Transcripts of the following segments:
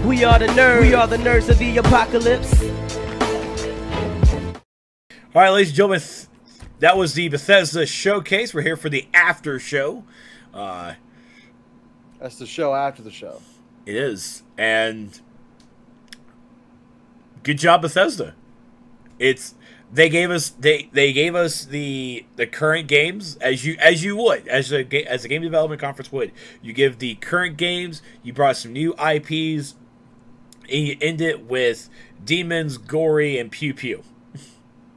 We are the nerds. We are the nerds of the apocalypse. All right, ladies and gentlemen, that was the Bethesda showcase. We're here for the after show. That's the show after the show. It is, and good job, Bethesda. They gave us the current games as you would as a game development conference would. You give the current games. You brought some new IPs. And you end it with demons, gory, and pew pew.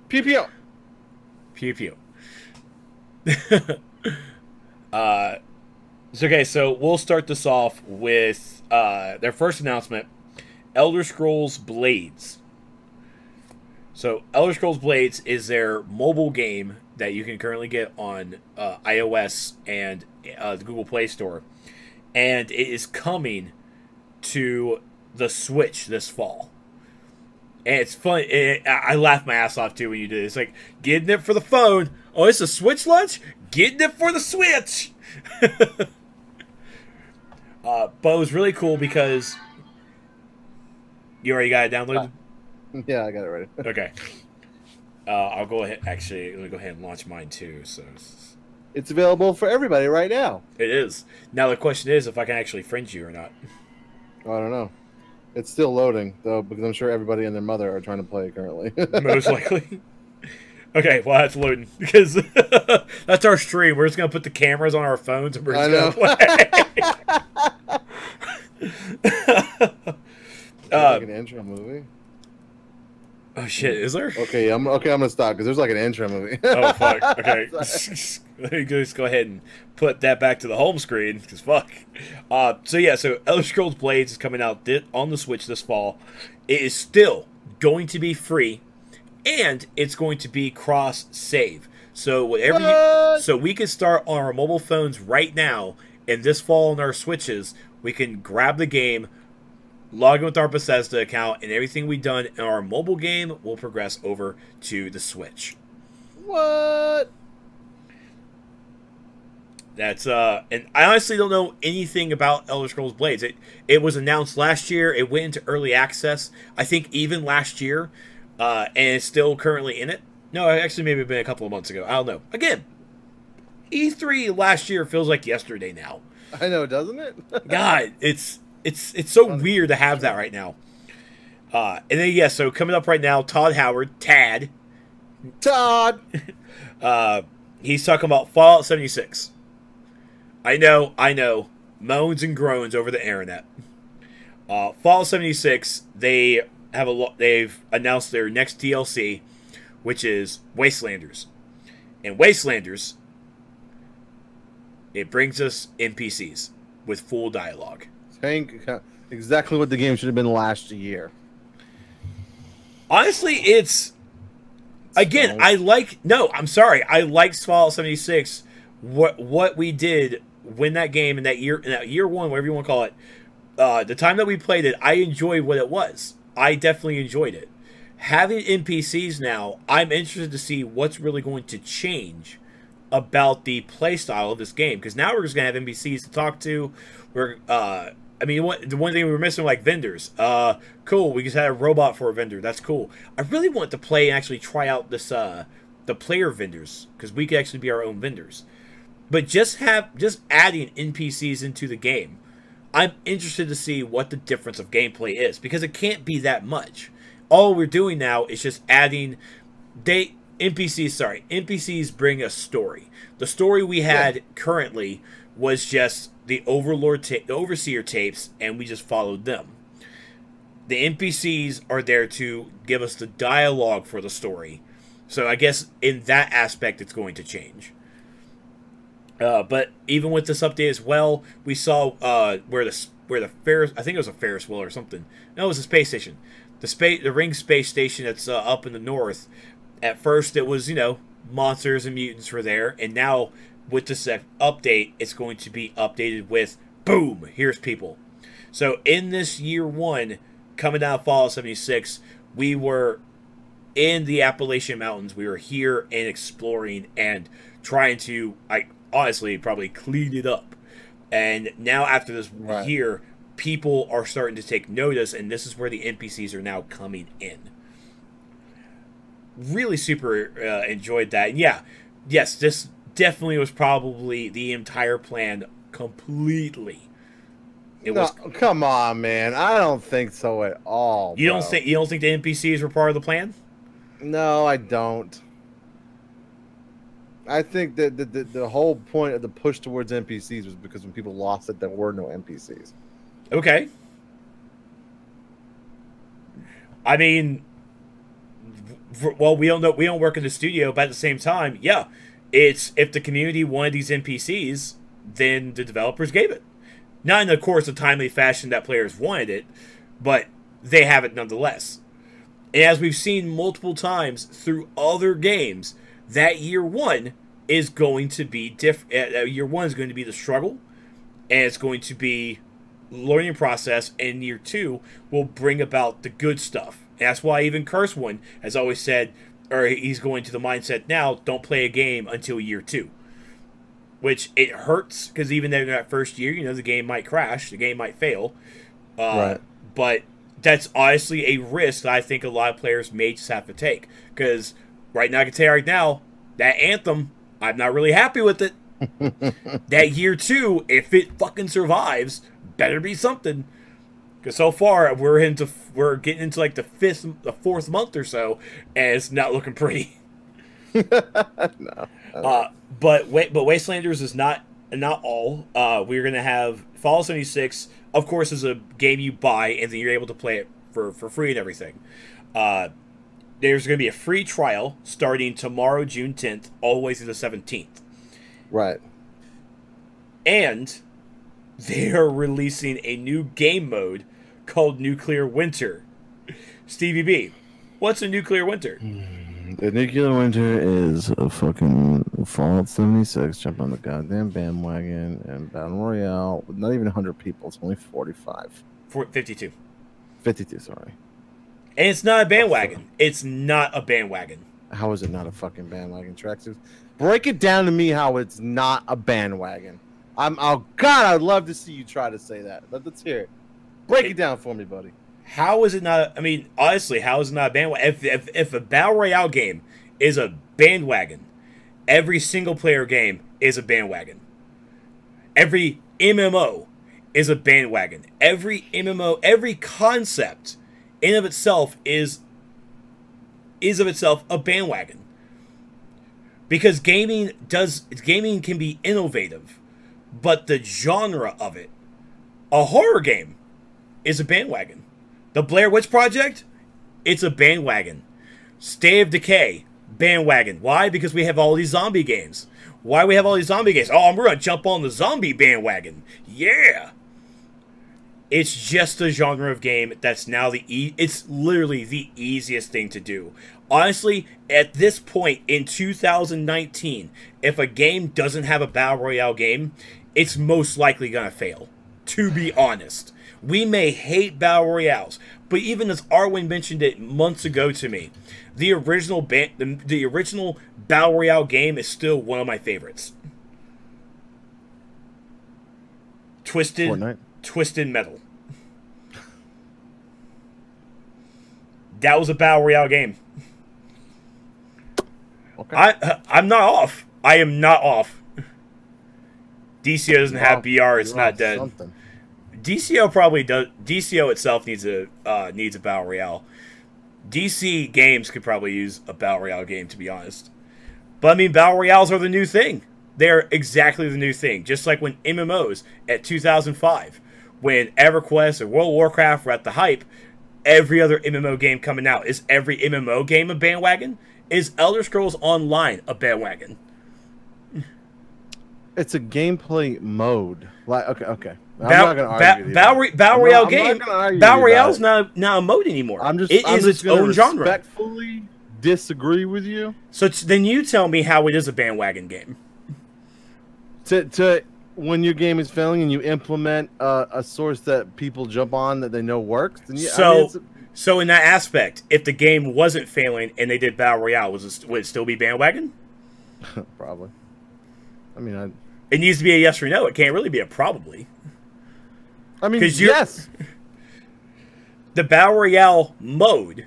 Pew pew. Pew pew. So we'll start this off with their first announcement, Elder Scrolls Blades. So Elder Scrolls Blades is their mobile game that you can currently get on iOS and the Google Play Store. And it is coming to the Switch this fall. And it's fun. I laughed my ass off too when you did it. It's like, getting it for the phone. Oh, it's a Switch launch? Getting it for the Switch! But it was really cool because... You already got it downloaded? Yeah, I got it ready. Okay. I'll go ahead. Actually, let me go ahead and launch mine too. So it's available for everybody right now. It is. Now the question is if I can actually friend you or not. I don't know. It's still loading, though, because I'm sure everybody and their mother are trying to play it currently. Most likely. Okay, well, that's loading. Because that's our stream. We're just going to put the cameras on our phones and we're just going to play. Like an intro movie? Oh, shit. Is there? Okay, I'm going to stop, because there's like an intro movie. Oh, fuck. Okay. Let me just go ahead and put that back to the home screen, because fuck. So Elder Scrolls Blades is coming out on the Switch this fall. It is still going to be free, and it's going to be cross-save. So so we can start on our mobile phones right now, and this fall on our Switches, we can grab the game, log in with our Bethesda account, and everything we've done in our mobile game will progress over to the Switch. What? That's and I honestly don't know anything about Elder Scrolls Blades. It was announced last year. It went into early access, I think, even last year, and it's still currently in it. No, actually, maybe been a couple of months ago. I don't know. Again, E3 last year feels like yesterday now. I know, doesn't it? God, it's so weird to have that right now. And then so coming up right now, Todd Howard, Tad. He's talking about Fallout 76. I know. Moans and groans over the internet. Fallout 76, they've announced their next DLC, which is Wastelanders. And Wastelanders, it brings us NPCs with full dialogue. Exactly what the game should have been last year. Honestly, I liked Fallout 76. What we did when that game in that year one, whatever you want to call it, the time that we played it, I enjoyed what it was. I definitely enjoyed it. Having NPCs now, I'm interested to see what's really going to change about the playstyle of this game, because now we're just gonna have NPCs to talk to. The one thing we were missing, like vendors. Cool, we just had a robot for a vendor. That's cool. I really want to play and actually try out this the player vendors, because we could actually be our own vendors. But just adding NPCs into the game, I'm interested to see what the difference of gameplay is, because it can't be that much. All we're doing now is just adding NPCs bring a story. The story we had currently was just the Overseer tapes, and we just followed them. The NPCs are there to give us the dialogue for the story. So I guess in that aspect, it's going to change. But even with this update as well, we saw where the Ferris, I think it was a Ferris wheel or something. No, it was a space station. The Ring space station that's up in the north. At first, it was, monsters and mutants were there, and now with this update, it's going to be updated with, boom, here's people. So in this year one, coming down Fallout 76, we were in the Appalachian Mountains. We were here and exploring and trying to, honestly, probably clean it up. And now after this year, people are starting to take notice, and this is where the NPCs are now coming in. Really super enjoyed that. And yeah, yes, this definitely was probably the entire plan completely. Come on, man. I don't think so at all. You don't think the NPCs were part of the plan? No, I don't. I think that the whole point of the push towards NPCs was because when people lost it, there were no NPCs. Okay. I mean, well, we don't know. We don't work in the studio, but at the same time, yeah, it's if the community wanted these NPCs, then the developers gave it. Not in, of course, a timely fashion that players wanted it, but they have it nonetheless. And as we've seen multiple times through other games, that year one is going to be different. Year one is going to be the struggle, and it's going to be learning process, and year two will bring about the good stuff. And that's why even Curse One has always said, or he's going to the mindset now, don't play a game until year two. Which it hurts, because even in that first year, you know, the game might crash, the game might fail. Right. But that's honestly a risk that I think a lot of players may just have to take. Because right now, I can tell you right now, that Anthem, I'm not really happy with it. That year two, if it fucking survives, better be something. Because so far, we're getting into like the fourth month or so, and it's not looking pretty. No. But Wastelanders is not all. We're gonna have Fallout 76. Of course, is a game you buy, and then you're able to play it for free and everything. There's going to be a free trial starting tomorrow, June 10th, all the way through the 17th. Right. And they are releasing a new game mode called Nuclear Winter. Stevie B, what's a Nuclear Winter? The Nuclear Winter is a fucking Fallout 76. Jump on the goddamn bandwagon and Battle Royale with not even 100 people. It's only 45. 52. 52, sorry. And it's not a bandwagon. It's not a bandwagon. How is it not a fucking bandwagon, Trex? Break it down to me how it's not a bandwagon. Oh, God, I'd love to see you try to say that. Let's hear it. Break it down for me, buddy. How is it not? I mean, honestly, how is it not a bandwagon? If a Battle Royale game is a bandwagon, every single player game is a bandwagon. Every MMO is a bandwagon. Every MMO, every concept in of itself is of itself a bandwagon. Because gaming can be innovative, but the genre of it, a horror game, is a bandwagon. The Blair Witch Project, it's a bandwagon. State of Decay, bandwagon. Why? Because we have all these zombie games. Why we have all these zombie games? Oh, we're gonna jump on the zombie bandwagon. Yeah. It's just a genre of game that's now it's literally the easiest thing to do. Honestly, at this point in 2019, if a game doesn't have a Battle Royale game, it's most likely gonna fail. To be honest. We may hate Battle Royales, but even as Arwen mentioned it months ago to me, the original Battle Royale game is still one of my favorites. Twisted Metal. That was a Battle Royale game. Okay. I'm not off. I am not off. DCO doesn't have BR. It's not dead. Something. DCO probably does. DCO itself needs a Battle Royale. DC games could probably use a Battle Royale game, to be honest. But I mean, Battle Royales are the new thing. They're exactly the new thing. Just like when MMOs at 2005, when EverQuest or World of Warcraft were at the hype, every other MMO game coming out, is every MMO game a bandwagon? Is Elder Scrolls Online a bandwagon? It's a gameplay mode. Like okay. I'm not gonna argue. Battle Royale game. Battle Royale's not a mode anymore. I'm just its own genre. Respectfully disagree with you. So then you tell me how it is a bandwagon game. To when your game is failing and you implement a source that people jump on that they know works. Then so in that aspect, if the game wasn't failing and they did Battle Royale, would it still be bandwagon? Probably. I mean, it needs to be a yes or no. It can't really be a probably. I mean, yes. The Battle Royale mode,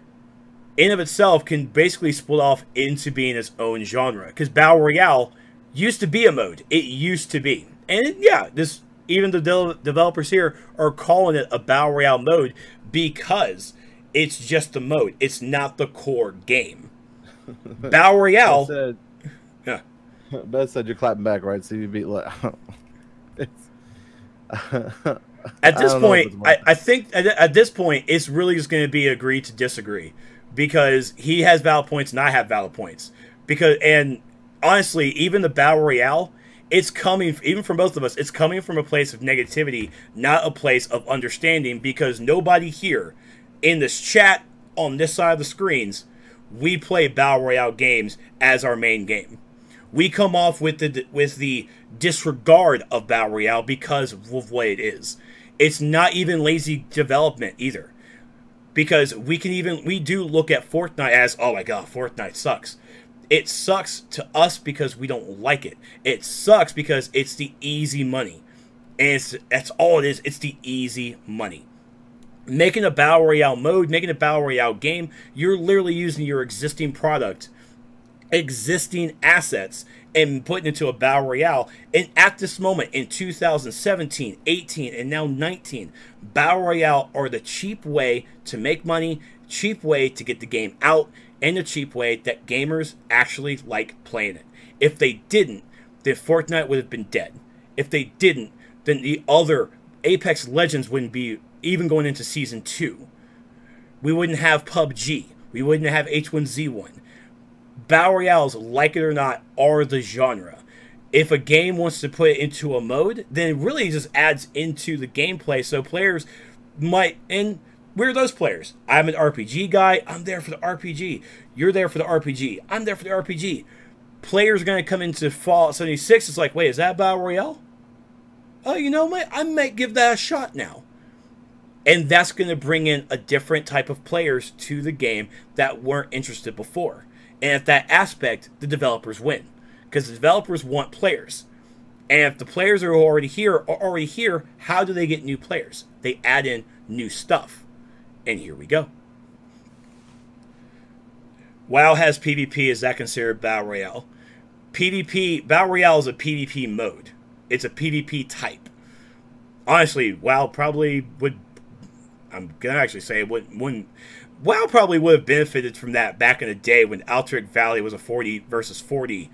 in of itself, can basically split off into being its own genre. Because Battle Royale used to be a mode. It used to be. And yeah, even the developers here are calling it a Battle Royale mode because it's just the mode. It's not the core game. Battle Royale... Beth said you're clapping back, right? So you beat... At this point, I think at this point, it's really just going to be agree to disagree, because he has valid points and I have valid points. And honestly, even the Battle Royale, it's coming, even from both of us, it's coming from a place of negativity, not a place of understanding, because nobody here in this chat on this side of the screens, we play Battle Royale games as our main game. We come off with the disregard of Battle Royale because of what it is. It's not even lazy development either. Because we do look at Fortnite as, oh my god, Fortnite sucks. It sucks to us because we don't like it. It sucks because it's the easy money. And that's all it is. It's the easy money. Making a Battle Royale mode, making a Battle Royale game, you're literally using your existing product, existing assets, and putting it into a Battle Royale. And at this moment, in 2017, 18, and now 19, Battle Royale are the cheap way to make money, cheap way to get the game out, and the cheap way that gamers actually like playing it. If they didn't, then Fortnite would have been dead. If they didn't, then the other Apex Legends wouldn't be even going into Season 2. We wouldn't have PUBG. We wouldn't have H1Z1. Battle Royales, like it or not, are the genre. If a game wants to put it into a mode, then it really just adds into the gameplay, so players might... And we're those players. I'm an RPG guy. I'm there for the RPG. You're there for the RPG. I'm there for the RPG. Players are going to come into Fallout 76. It's like, wait, is that Battle Royale? Oh, you know what? I might give that a shot now. And that's going to bring in a different type of players to the game that weren't interested before. And at that aspect, the developers win. Because the developers want players. And if the players are already here, how do they get new players? They add in new stuff. And here we go. WoW has PvP. Is that considered Battle Royale? Battle Royale is a PvP mode. It's a PvP type. Honestly, WoW probably would... I'm going to actually say it wouldn't... WoW probably would have benefited from that back in the day when Altered Valley was a 40 versus 40.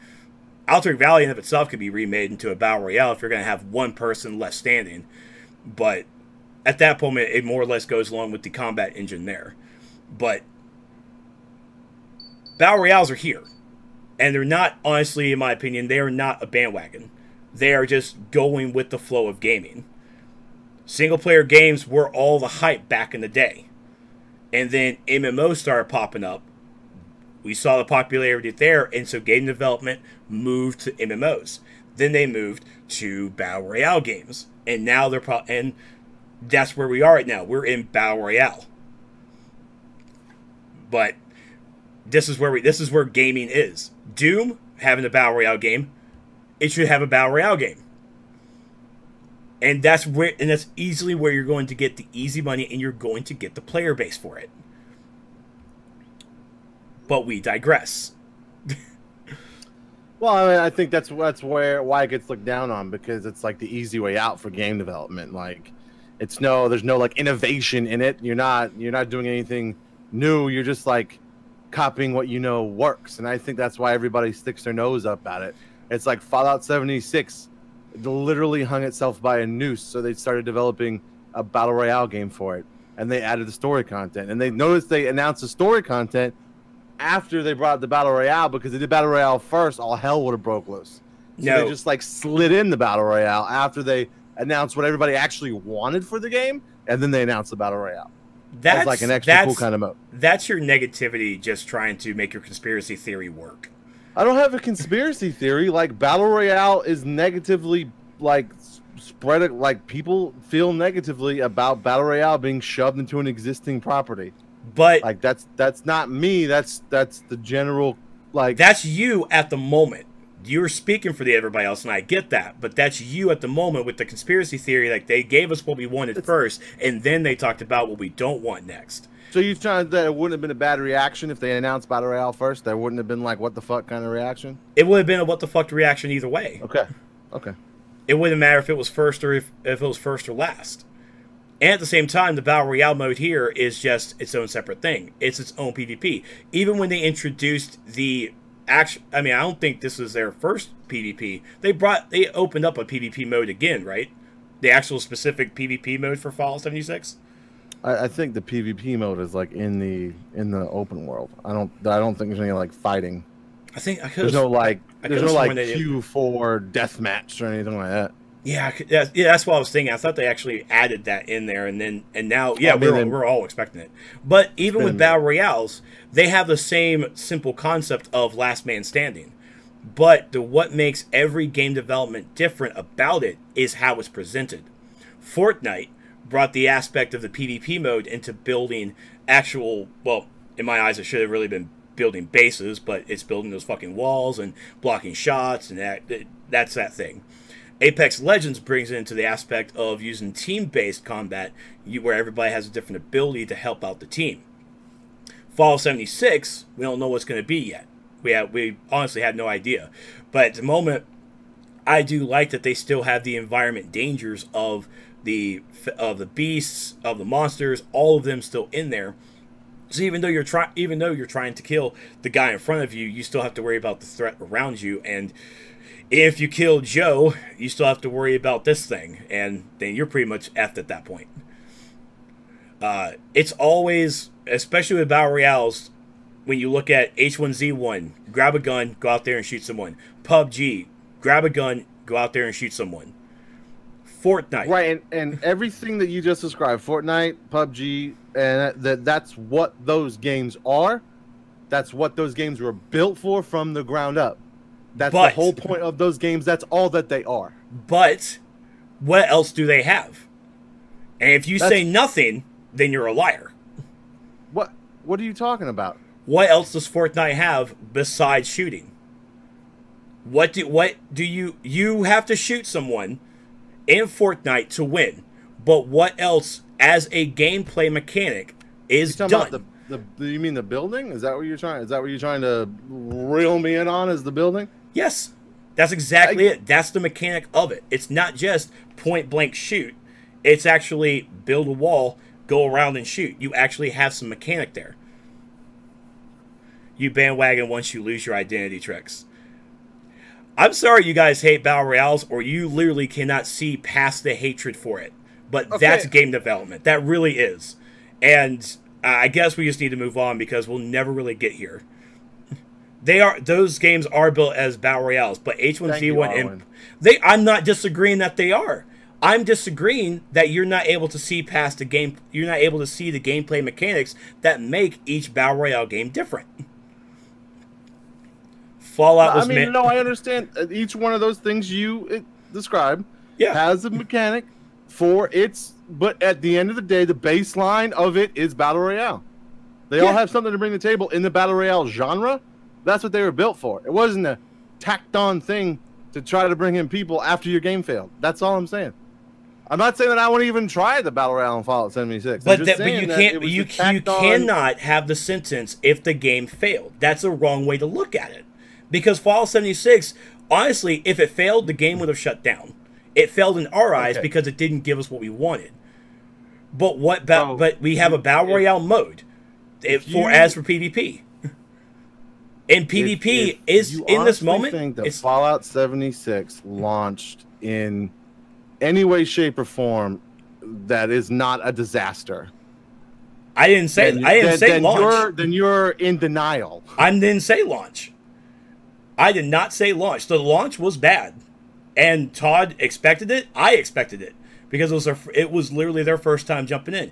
Altered Valley in of itself could be remade into a Battle Royale if you're going to have one person less standing. But at that point, it more or less goes along with the combat engine there. But Battle Royales are here. And they're not, honestly, in my opinion, they are not a bandwagon. They are just going with the flow of gaming. Single-player games were all the hype back in the day. And then MMOs started popping up. We saw the popularity there, and so game development moved to MMOs. Then they moved to Battle Royale games. And now and that's where we are right now. We're in Battle Royale. But this is where gaming is. Doom having a Battle Royale game, it should have a Battle Royale game. And that's easily where you're going to get the easy money, and you're going to get the player base for it. But we digress. Well, I mean, I think that's why it gets looked down on, because it's like the easy way out for game development. Like, there's no like innovation in it. You're not doing anything new. You're just like copying what you know works, and I think that's why everybody sticks their nose up at it. It's like Fallout 76. Literally hung itself by a noose, so they started developing a Battle Royale game for it, and they added the story content. And they noticed they announced the story content after they brought the Battle Royale, because they did Battle Royale first, all hell would have broke loose. So they just like slid in the Battle Royale after they announced what everybody actually wanted for the game, and then they announced the Battle Royale. That's like an extra cool kind of mode. That's your negativity, just trying to make your conspiracy theory work. I don't have a conspiracy theory. Like, Battle Royale is negatively, like, spread. Like, people feel negatively about Battle Royale being shoved into an existing property. But like, that's not me. That's the general, like, that's you at the moment. you're speaking for everybody else, and I get that, but that's you at the moment with the conspiracy theory. Like, they gave us what we wanted first, and then they talked about what we don't want next. So you're trying that it wouldn't have been a bad reaction if they announced Battle Royale first? There wouldn't have been like, what the fuck kind of reaction? It would have been a what the fuck reaction either way. Okay. Okay. It wouldn't matter if it was first or if it was first or last. And at the same time, the Battle Royale mode here is just its own separate thing. It's its own PvP. Even when they introduced the action, I mean, I don't think this was their first PvP. They opened up a PvP mode again, right? The actual specific PvP mode for Fallout 76. I think the PvP mode is like in the open world. I don't think there's any like fighting. I think there's no like Q4 deathmatch or anything like that. Yeah, that's what I was thinking. I thought they actually added that in there, and now, yeah, we're all expecting it. But even with Battle Royales, they have the same simple concept of last man standing. But what makes every game development different about it is how it's presented. Fortnite brought the aspect of the PvP mode into building actual, well, in my eyes, it should have really been building bases, but it's building those fucking walls and blocking shots, and that's that thing. Apex Legends brings it into the aspect of using team-based combat, where everybody has a different ability to help out the team. Fallout 76, we don't know what's going to be yet. We honestly had no idea. But at the moment, I do like that they still have the environment dangers of the beasts, of the monsters, all of them still in there. So even though you're trying to kill the guy in front of you, you still have to worry about the threat around you. And if you kill Joe, you still have to worry about this thing, and then you're pretty much effed at that point. It's always, especially with Battle Royales, when you look at H1Z1, grab a gun, go out there and shoot someone. PUBG, grab a gun, go out there and shoot someone. Fortnite. Right, and everything that you just described, Fortnite, PUBG, and that's what those games are. That's what those games were built for from the ground up. That's the whole point of those games. That's all that they are. But what else do they have? And if you say nothing, then you're a liar. What are you talking about? What else does Fortnite have besides shooting? What do you have to shoot someone in Fortnite to win? But what else as a gameplay mechanic is done? You mean the building? Is that what you're trying? Is that what you're trying to reel me in on? Is the building? Yes, that's exactly it. That's the mechanic of it. It's not just point blank shoot. It's actually build a wall, go around and shoot. You actually have some mechanic there. You bandwagon once you lose your identity, Trex. I'm sorry you guys hate Battle Royales, or you literally cannot see past the hatred for it. But that's game development. That really is. And I guess we just need to move on because we'll never really get here. Those games are built as Battle Royales, but H1Z1 I'm not disagreeing that they are. I'm disagreeing that you're not able to see past the game. You're not able to see the gameplay mechanics that make each Battle Royale game different. Fallout was no, I understand. Each one of those things you describe has a mechanic for its, but at the end of the day, the baseline of it is Battle Royale. They all have something to bring to the table in the Battle Royale genre. That's what they were built for. It wasn't a tacked-on thing to try to bring in people after your game failed. That's all I'm saying. I'm not saying that I won't even try the Battle Royale in Fallout 76. But you cannot have the sentence if the game failed. That's a wrong way to look at it. Because Fallout 76, honestly, if it failed, the game would have shut down. It failed in our eyes because it didn't give us what we wanted. But but we have a Battle Royale mode as for PvP. And PvP is in this moment. Think that Fallout 76 launched in any way, shape, or form that is not a disaster. I didn't say launch. Then you're in denial. I didn't say launch. I did not say launch. The launch was bad, and Todd expected it. I expected it because it was literally their first time jumping in.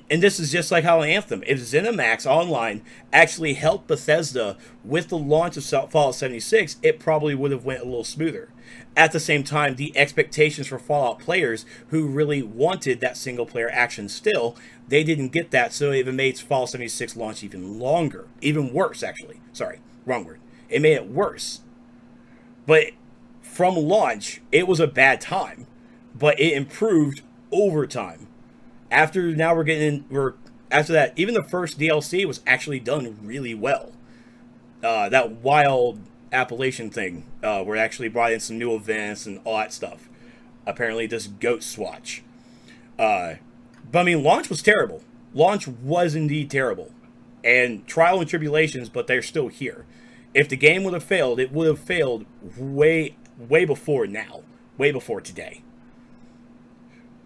And this is just like how Anthem. If ZeniMax Online actually helped Bethesda with the launch of Fallout 76, it probably would have went a little smoother. At the same time, the expectations for Fallout players who really wanted that single-player action still, they didn't get that, so it even made Fallout 76 launch even longer. Even worse, actually. Sorry, wrong word. It made it worse. But from launch, it was a bad time, but it improved over time. After that, even the first DLC was actually done really well. That wild Appalachian thing, where it actually brought in some new events and all that stuff. Apparently, this goat swatch. But I mean, launch was terrible. Launch was indeed terrible, and trial and tribulations, but they're still here. If the game would have failed, it would have failed way before now, way before today.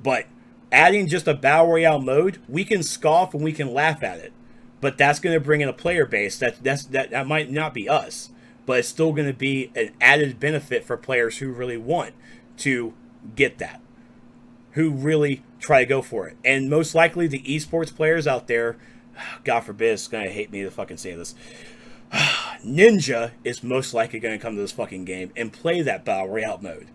But adding just a battle royale mode, we can scoff and we can laugh at it, but that's going to bring in a player base that might not be us, but it's still going to be an added benefit for players who really want to get that, who really try to go for it. And most likely the esports players out there, God forbid, it's going to hate me to fucking say this, Ninja is most likely going to come to this fucking game and play that battle royale mode.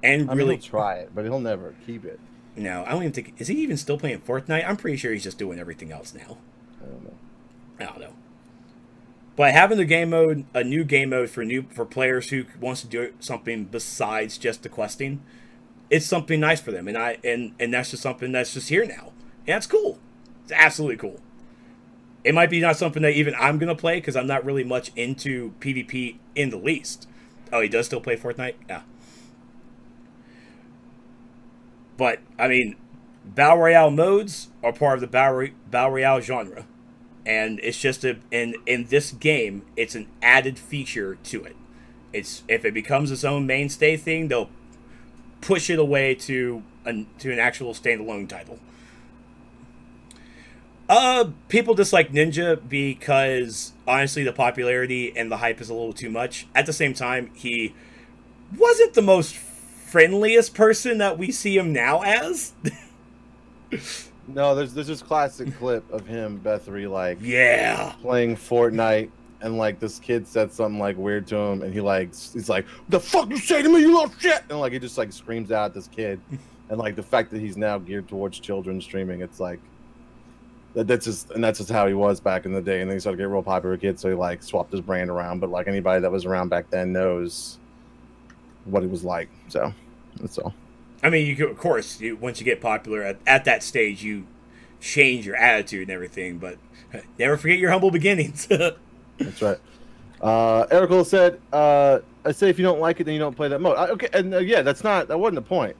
And really he'll try it, but he'll never keep it. No, I don't even think... Is he even still playing Fortnite? I'm pretty sure he's just doing everything else now. I don't know. But having a new game mode for players who wants to do something besides just the questing, it's something nice for them. And that's just something that's just here now. And that's cool. It's absolutely cool. It might be not something that even I'm going to play, because I'm not really much into PvP in the least. Oh, he does still play Fortnite? Yeah. But, I mean, Battle Royale modes are part of the Battle Royale genre. And it's just in this game, it's an added feature to it. If it becomes its own mainstay thing, they'll push it away to an actual standalone title. People dislike Ninja because, honestly, the popularity and the hype is a little too much. At the same time, he wasn't the most friendliest person that we see him now as. No, there's this classic clip of him, Bethry, like, yeah, playing Fortnite, and like this kid said something like weird to him, and he's like, "What the fuck you say to me, you little shit?" And like he just like screams out at this kid, and like the fact that he's now geared towards children streaming, it's like that's just how he was back in the day, and then he started to get real popular with kids, so he like swapped his brand around. But like anybody that was around back then knows what he was like, so that's all. I mean, of course, once you get popular at that stage, you change your attitude and everything, but never forget your humble beginnings. That's right. Erical said, I say if you don't like it, then you don't play that mode. Okay, and yeah, that wasn't the point.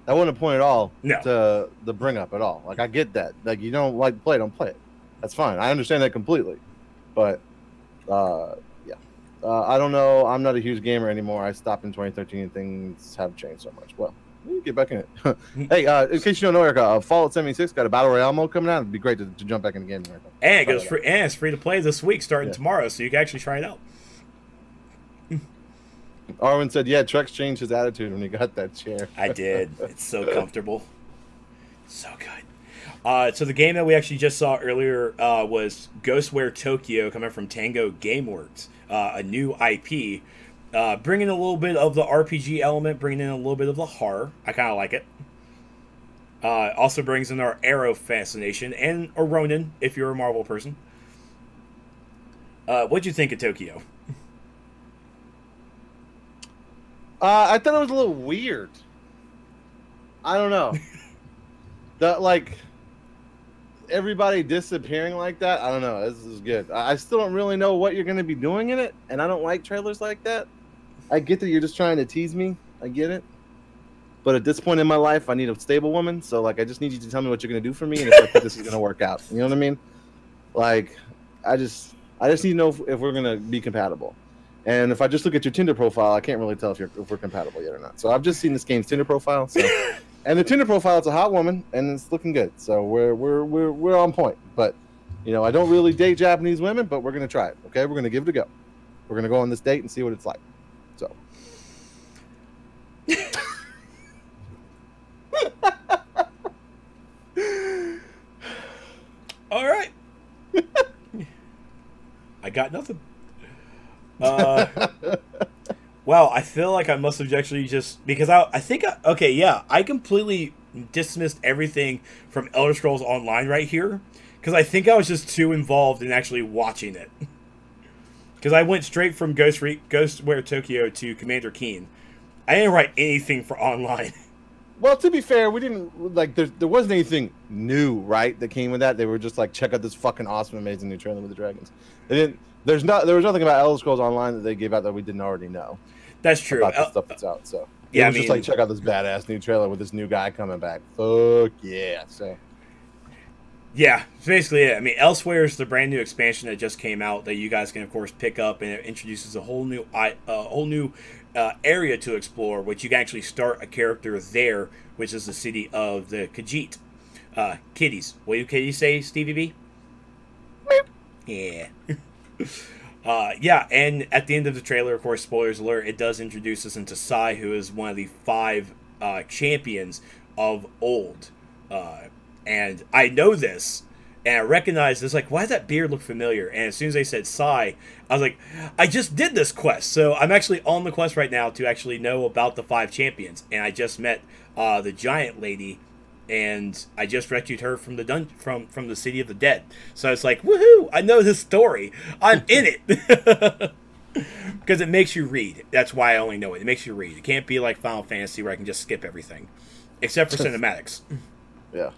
That wasn't a point at all. No. To the bring up at all. Like, I get that. Like, you don't like to play, don't play it. That's fine. I understand that completely. But, yeah. I don't know. I'm not a huge gamer anymore. I stopped in 2013 and things have changed so much. Well, we get back in it. Hey, in case you don't know, Erica, Fallout 76 got a Battle Royale mode coming out. It'd be great to jump back in the game, Erica. And it goes free, and it's free to play this week, starting tomorrow, so you can actually try it out. Arwen said, yeah, Trex changed his attitude when he got that chair. I did. It's so comfortable. So good. So the game that we actually just saw earlier was Ghostware Tokyo, coming from Tango Gameworks, a new IP. Bringing a little bit of the RPG element, bringing in a little bit of the horror. I kind of like it. Also brings in our Arrow fascination, and a Ronin, if you're a Marvel person. What'd you think of Tokyo? I thought it was a little weird. I don't know. Like, everybody disappearing like that, I don't know. This is good. I still don't really know what you're going to be doing in it, and I don't like trailers like that. I get that you're just trying to tease me. I get it. But at this point in my life, I need a stable woman. So, like, I just need you to tell me what you're going to do for me and if this is going to work out. You know what I mean? Like, I just need to know if we're going to be compatible. And if I just look at your Tinder profile, I can't really tell if we're compatible yet or not. So I've just seen this game's Tinder profile. So, and the Tinder profile, it's a hot woman, and it's looking good. So we're on point. But, you know, I don't really date Japanese women, but we're going to try it. Okay? We're going to give it a go. We're going to go on this date and see what it's like. So. All right. I got nothing. Wow, I feel like I must have actually just, because I think I completely dismissed everything from Elder Scrolls Online right here, because I think I was just too involved in actually watching it. Because I went straight from Ghostware Tokyo to Commander Keen. I didn't write anything for online. Well, to be fair, we didn't like. There wasn't anything new, right? That came with that. They were just like, check out this fucking awesome, amazing new trailer with the dragons. They didn't. There was nothing about Elder Scrolls Online that they gave out that we didn't already know. That's true. About the stuff that's out. So yeah, it was just like, check out this badass new trailer with this new guy coming back. Fuck yeah! So yeah, basically it. I mean, Elsewhere is the brand new expansion that just came out that you guys can of course pick up, and it introduces a whole new area to explore, which you can actually start a character there, which is the city of the Khajiit. Kitties. What do kitties say, Stevie B? Yeah. Yeah, and at the end of the trailer, of course, spoilers alert, it does introduce us into Sai, who is one of the 5 champions of old. And I know this, and I recognize this, like, why does that beard look familiar? And as soon as they said Sai, I was like, I just did this quest. So I'm actually on the quest right now to actually know about the 5 champions. And I just met the giant lady, and I just rescued her from the from the city of the dead. So it's like, woohoo! I know this story. I'm in it. Because it makes you read. That's why I only know it. It makes you read. It can't be like Final Fantasy where I can just skip everything. Except for cinematics. Yeah.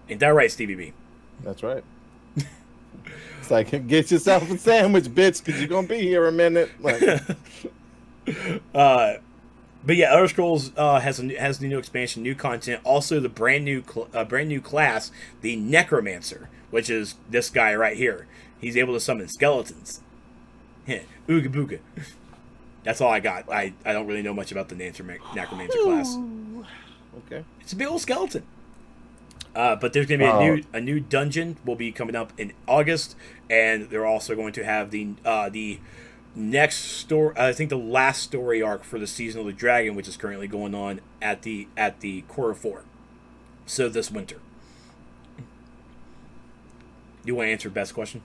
Ain't that right, Stevie B? That's right. It's like, get yourself a sandwich, bitch, because you're going to be here a minute. Like. But yeah, Elder Scrolls has the new expansion, new content. Also, the brand new class, the Necromancer, which is this guy right here. He's able to summon skeletons. Ooga booga. That's all I got. I don't really know much about the Necromancer class. Okay. It's a big old skeleton. But there's going to be a new dungeon will be coming up in August, and they're also going to have the next story. I think the last story arc for the Season of the Dragon, which is currently going on at the Core 4. So this winter. You want to answer Beth's question?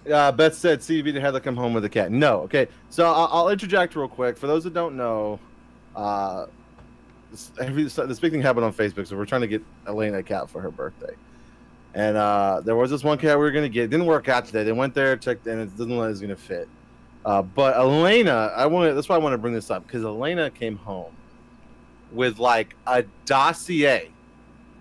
Beth said CB had to come home with a cat. No. Okay. So I'll interject real quick. For those that don't know, this big thing happened on Facebook, so we're trying to get Elena a cat for her birthday. And there was this one cat we were going to get. It didn't work out today. They went there, checked, and it doesn't look like it's going to fit. But Elena, that's why I want to bring this up, because Elena came home with like a dossier.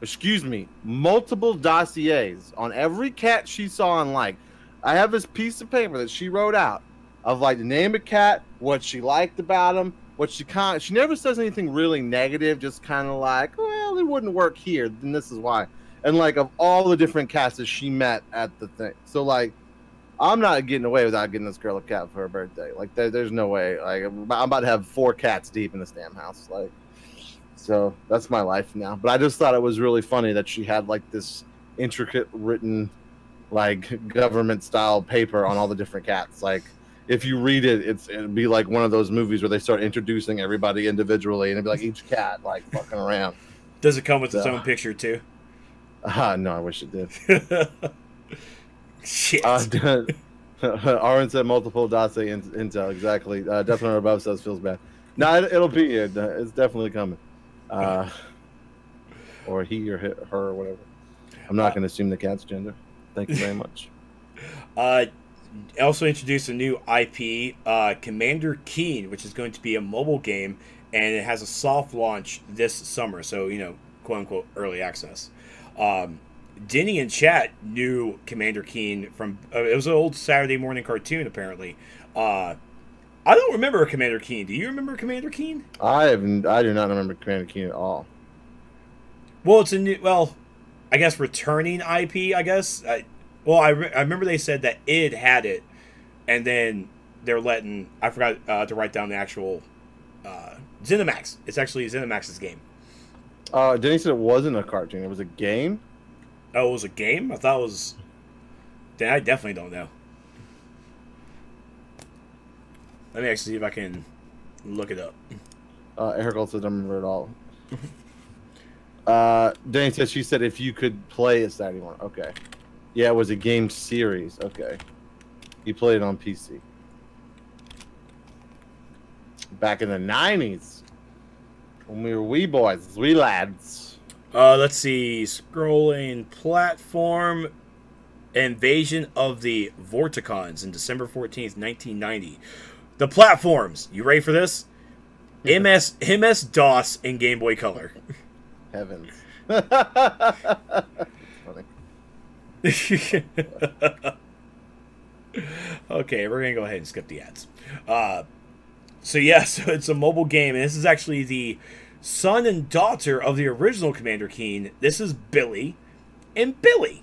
Excuse me, multiple dossiers on every cat she saw and liked. I have this piece of paper that she wrote out of like the name of cat, what she liked about him, what she never says anything really negative, just kind of like, well, it wouldn't work here, then this is why. And like of all the different cats that she met at the thing. So like, I'm not getting away without getting this girl a cat for her birthday. Like there's no way. Like I'm about to have 4 cats deep in this damn house. Like, so that's my life now. But I just thought it was really funny that she had like this intricate written like government style paper on all the different cats. Like if you read it, it'd be like one of those movies where they start introducing everybody individually, and it'd be like each cat like fucking around. Does it come with its own picture too? No, I wish it did. Shit. Aaron said multiple dossier intel. Exactly. Death Runner above says feels bad. No, it'll be it. It's definitely coming. Or he or her or whatever. I'm not going to assume the cat's gender. Thank you very much. Also introduced a new IP, Commander Keen, which is going to be a mobile game, and it has a soft launch this summer. So, quote unquote, early access. Denny in chat knew Commander Keen from it was an old Saturday morning cartoon apparently. I don't remember Commander Keen. Do you remember Commander Keen? I do not remember Commander Keen at all. Well, it's a new, I guess returning IP. I guess. I remember they said that id had it, and then they're letting I forgot to write down the actual ZeniMax. It's actually ZeniMax's game. Denny said it wasn't a cartoon. It was a game. Oh, it was a game? I thought it was... Then I definitely don't know. Let me actually see if I can look it up. Eric also doesn't remember at all. Danny said she said if you could play a Saturday one. Okay. Yeah, it was a game series. Okay. You played it on PC. Back in the 90s. When we were wee boys, wee lads. Let's see. Scrolling platform. Invasion of the Vorticons in December 14th, 1990. The platforms. You ready for this? MS-DOS and Game Boy Color. Heavens. Okay, we're gonna go ahead and skip the ads. So it's a mobile game, and this is actually the son and daughter of the original Commander Keen. This is Billy and Billy.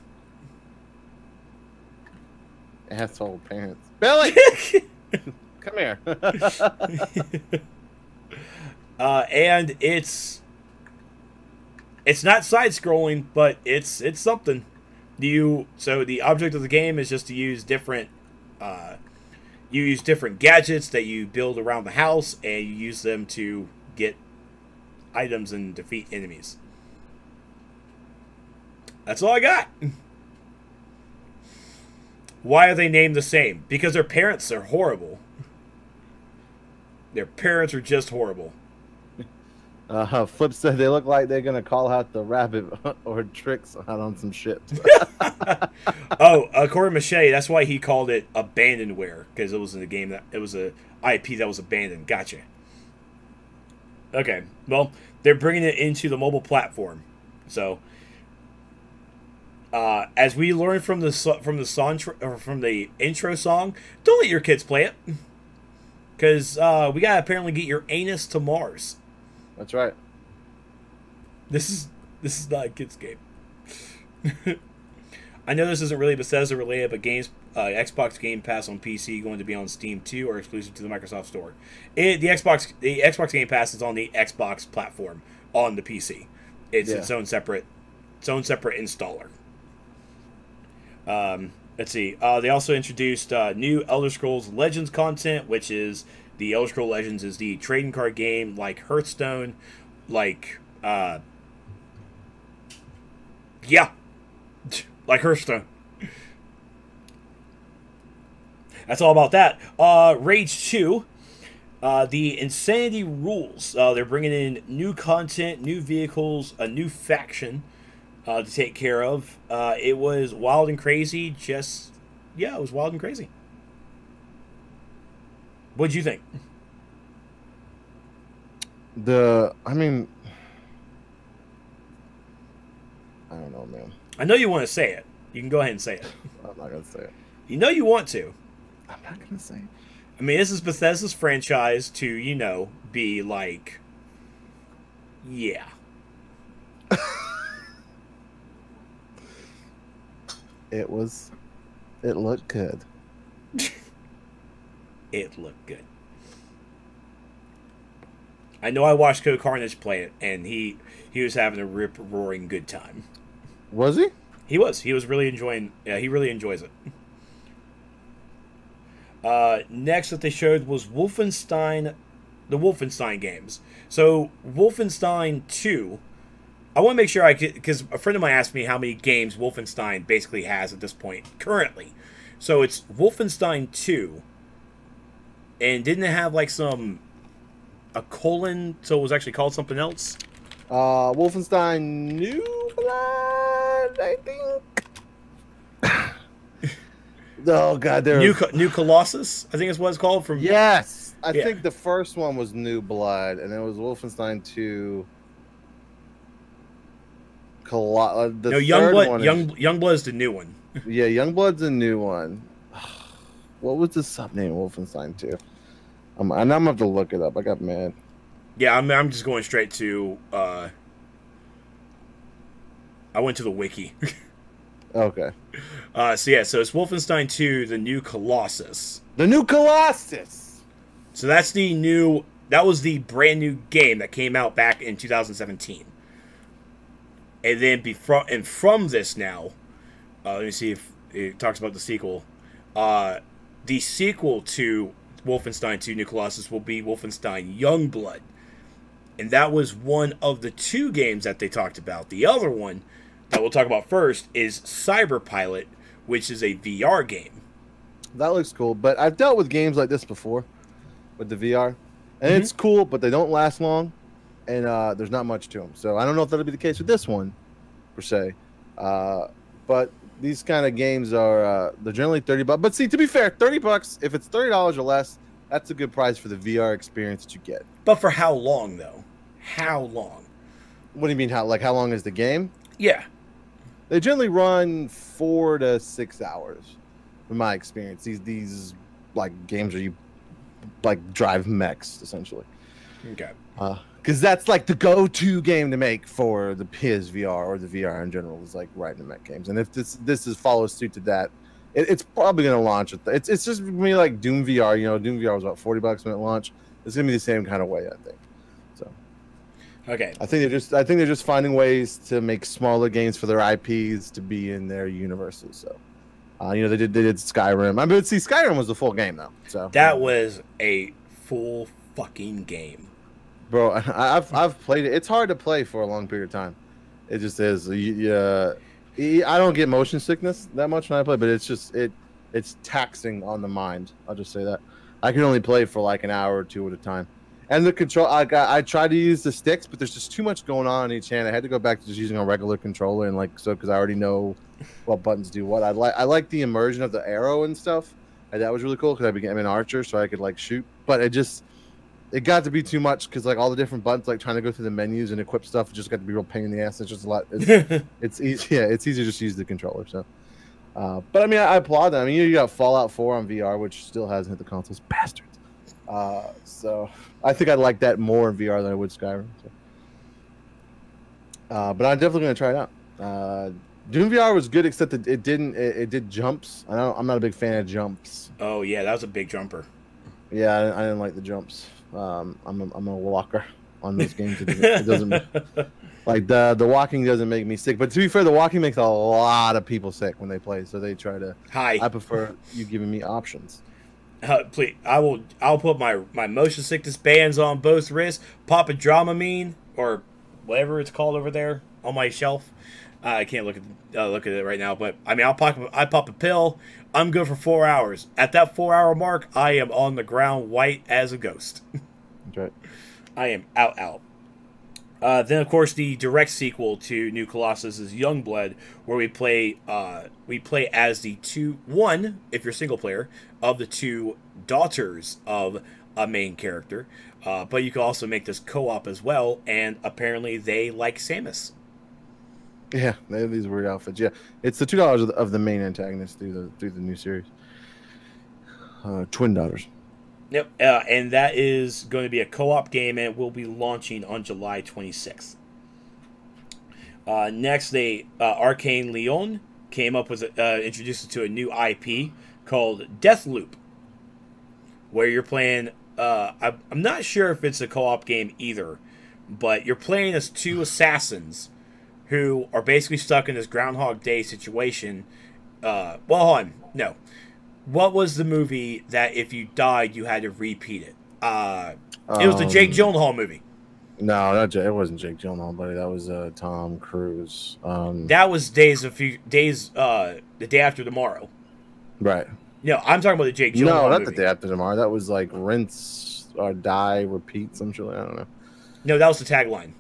Asshole parents. Billy! Come here. And it's not side-scrolling, but it's something. So the object of the game is just to use different gadgets that you build around the house, and you use them to get items and defeat enemies. That's all I got. Why are they named the same? Because their parents are horrible. Their parents are just horrible. Flip said they look like they're gonna call out the rabbit or Trex out on some shit. According to Machete, that's why he called it Abandonware, because it was in the game that it was a IP that was abandoned. Gotcha. Okay, well, they're bringing it into the mobile platform. So, as we learned from the intro song, don't let your kids play it, because we gotta apparently get your anus to Mars. That's right. This is not a kid's game. I know this isn't really Bethesda related, but Xbox Game Pass on PC going to be on Steam too, or exclusive to the Microsoft Store. The Xbox Game Pass is on the Xbox platform on the PC. It's its own separate installer. Let's see. They also introduced new Elder Scrolls Legends content, which is the Elder Scrolls Legends is the trading card game like Hearthstone, like Hearthstone. That's all about that. Rage 2, the Insanity Rules. They're bringing in new content, new vehicles, a new faction to take care of. It was wild and crazy. It was wild and crazy. What'd you think? I don't know, man. I know you want to say it. You can go ahead and say it. I'm not gonna say it. You know you want to. I'm not gonna say it. I mean, this is Bethesda's franchise to, be like, yeah. It looked good. It looked good. I know I watched Code Carnage play it, and he was having a rip-roaring good time. Was he? He was. He was really enjoying. Yeah, he really enjoys it. Next that they showed was the Wolfenstein games. So Wolfenstein 2. I want to make sure because a friend of mine asked me how many games Wolfenstein basically has at this point currently. So it's Wolfenstein 2, and didn't it have like a colon, so it was actually called something else? Wolfenstein New Blood, I think. Oh God, New Colossus, I think is what it's called. Yes, I think the first one was New Blood, and it was Wolfenstein 2. Youngblood is the new one. Yeah, Youngblood's a new one. What was the sub name Wolfenstein 2? I'm gonna have to look it up. I got mad. Yeah, I'm just going straight to. I went to the wiki. Okay. So it's Wolfenstein 2: The New Colossus. The New Colossus. So that's that was the brand new game that came out back in 2017. And then from this now, let me see if it talks about the sequel. The sequel to Wolfenstein 2: New Colossus will be Wolfenstein Youngblood. And that was one of the two games that they talked about. The other one that we'll talk about first is Cyberpilot, which is a VR game. That looks cool, but I've dealt with games like this before with the VR. And it's cool, but they don't last long, and there's not much to them. So I don't know if that'll be the case with this one, per se. but these kind of games are they're generally $30. But see, to be fair, $30 if it's $30 or less, that's a good price for the VR experience that you get. But for how long though? How long? What do you mean? How long is the game? Yeah. They generally run 4 to 6 hours, in my experience. These like games where you like drive mechs essentially. Okay. Because that's like the go-to game to make for the PSVR or the VR in general is like riding the mech games. And if this follows suit to that, it's probably gonna launch. It's just gonna be like Doom VR. You know, Doom VR was about $40 when it launched. It's gonna be the same kind of way, I think. So. Okay. I think they're just finding ways to make smaller games for their IPs to be in their universes. So, you know, they did Skyrim. I mean, see, Skyrim was the full game though. So that was a full fucking game, bro. I've played it. It's hard to play for a long period of time. It just is. I don't get motion sickness that much when I play, but it's taxing on the mind. I'll just say that. I can only play for like an hour or two at a time. And the control, I tried to use the sticks, but there's just too much going on each hand. I had to go back to just using a regular controller, and like so because I already know what buttons do what. I like the immersion of the arrow and stuff. And that was really cool because I became an archer, so I could like shoot. But it got to be too much because like all the different buttons, like trying to go through the menus and equip stuff, just got to be a real pain in the ass. It's just a lot. It's easy. Yeah, it's easier just to use the controller. So, but I mean, I applaud them. I mean, you got Fallout 4 on VR, which still hasn't hit the consoles, bastards. So I think I'd like that more in VR than I would Skyrim. So. But I'm definitely gonna try it out. Doom VR was good, except that it did jumps. I'm not a big fan of jumps. Oh yeah, that was a big jumper. Yeah, I didn't like the jumps. I'm a walker on those games. It doesn't like the walking doesn't make me sick. But to be fair, the walking makes a lot of people sick when they play. So they try to. Hi. I prefer you giving me options. Please, I'll put my motion sickness bands on both wrists, pop a Dramamine or whatever it's called over there on my shelf. I can't look at it right now, but I mean I pop a pill. I'm good for 4 hours. At that 4 hour mark, I am on the ground white as a ghost. That's right. I am out. Then of course the direct sequel to New Colossus is Youngblood, where we play as the one if you're single player of the two daughters of a main character, but you can also make this co-op as well, and apparently they like Samus. Yeah, they have these weird outfits. Yeah, it's the $2 of the main antagonist through the new series. Twin daughters. Yep, and that is going to be a co-op game, and it will be launching on July 26th. Next, Arcane Leon came up with introduced it to a new IP called Deathloop, where you're playing. I'm not sure if it's a co-op game either, but you're playing as two assassins who are basically stuck in this Groundhog Day situation. Well, hold on. No. What was the movie that if you died, you had to repeat it? It was the Jake Gyllenhaal movie. No, it wasn't Jake Gyllenhaal, buddy. That was Tom Cruise. That was the day after tomorrow. Right. No, I'm talking about the Jake Gyllenhaal movie. No, not the day after tomorrow. That was like rinse or die, repeat, some shit. I don't know. No, that was the tagline.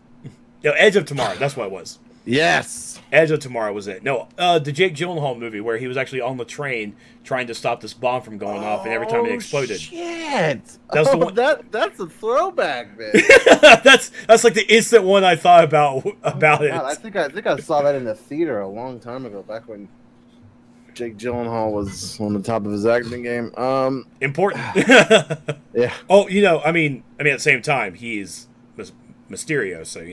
No, Edge of Tomorrow. That's what it was. Yes. Edge of Tomorrow was it. No, the Jake Gyllenhaal movie where he was actually on the train trying to stop this bomb from going off, and every time it exploded. Shit. That's the one. That's a throwback, man. that's like the instant one I thought about it. God, I think I saw that in the theater a long time ago, back when Jake Gyllenhaal was on the top of his acting game. Important. Yeah. Oh, I mean, at the same time, he's Mysterio, so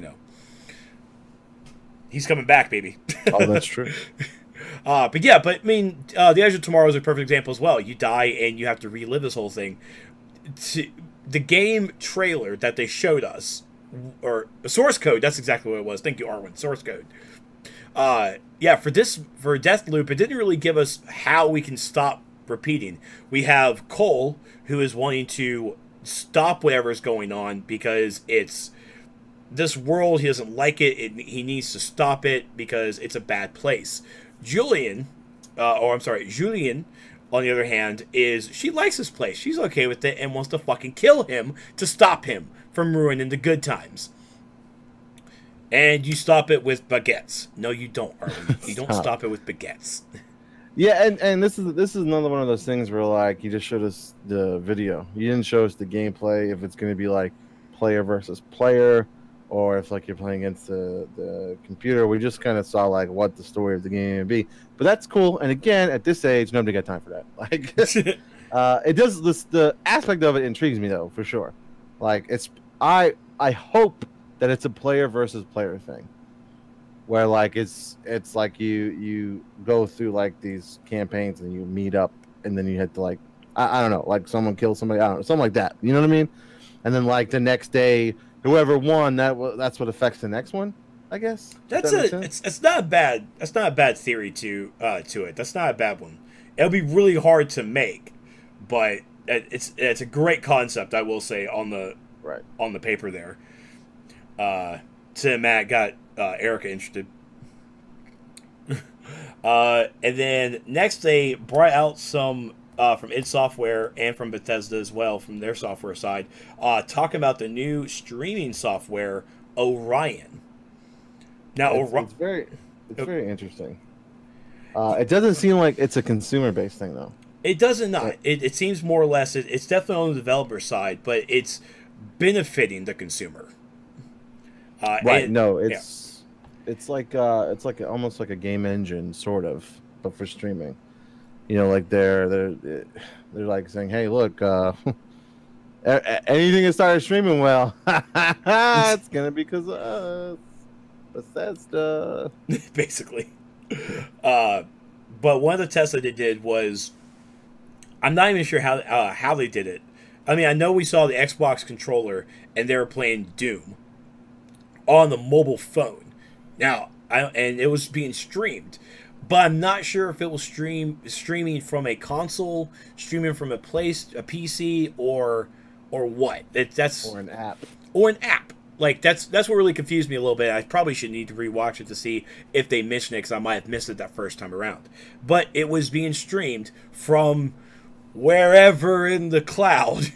he's coming back, baby. Oh, that's true. But I mean, the Edge of Tomorrow is a perfect example as well. You die and you have to relive this whole thing. The game trailer that they showed us, or source code, that's exactly what it was. Thank you, Arwen. Source code. For Deathloop, it didn't really give us how we can stop repeating. We have Cole, who is wanting to stop whatever's going on because it's this world, he doesn't like it, he needs to stop it because it's a bad place. Julian, on the other hand, she likes this place. She's okay with it and wants to fucking kill him to stop him from ruining the good times. And you stop it with baguettes. No, you don't, Arlen. You don't stop it with baguettes. Yeah, and this is another one of those things where like you just showed us the video. You didn't show us the gameplay. If it's going to be like player versus player, or if like you're playing against the computer, we just kind of saw like what the story of the game would be. But that's cool. And again, at this age, nobody got time for that. Like, it does this. The aspect of it intrigues me though, for sure. Like I hope that it's a player versus player thing, where like it's like you go through like these campaigns and you meet up and then you have to like I don't know, like someone kills somebody, I don't know, something like that. You know what I mean? And then like the next day, whoever won, that's what affects the next one, I guess. It's not a bad theory to it. That's not a bad one. It'll be really hard to make, but it's a great concept, I will say, on the paper there. Matt got Erica interested. And then next they brought out some from id Software and from Bethesda as well, from their software side, talking about the new streaming software Orion. Now it's very interesting. It doesn't seem like it's a consumer-based thing though. It doesn't not. It seems more or less it's definitely on the developer side, but it's benefiting the consumer. Right. No, it's like almost like a game engine sort of, but for streaming. You know, like they're like saying, "Hey, look, anything that started streaming well, it's gonna be because of us, Bethesda." Basically. But one of the tests that they did was, I'm not even sure how they did it. I mean, I know we saw the Xbox controller and they were playing Doom on the mobile phone. Now, and it was being streamed, but I'm not sure if it was streaming from a console, streaming from a PC, or what. Or an app. Or an app. Like that's what really confused me a little bit. I probably should need to rewatch it to see if they mentioned it, because I might have missed it that first time around. But it was being streamed from wherever in the cloud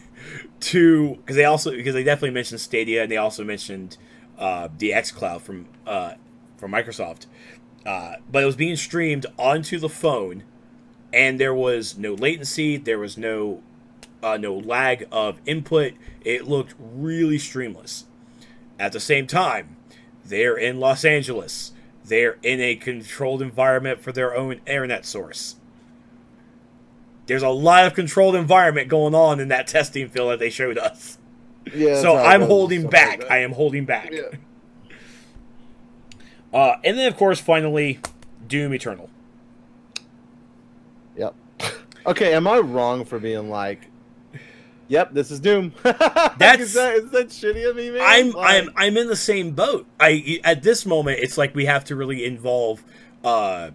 to, because they definitely mentioned Stadia, and they also mentioned the xCloud from Microsoft, but it was being streamed onto the phone, and there was no latency, there was no lag of input. It looked really streamless. At the same time, they're in Los Angeles. They're in a controlled environment for their own internet source. There's a lot of controlled environment going on in that testing field that they showed us. Yeah. So I'm holding back. I am holding back. Yeah. And then, of course, finally, Doom Eternal. Yep. Okay, am I wrong for being like, "Yep, this is Doom"? Is that shitty of me, man? I'm in the same boat. At this moment, it's like we have to really involve Shane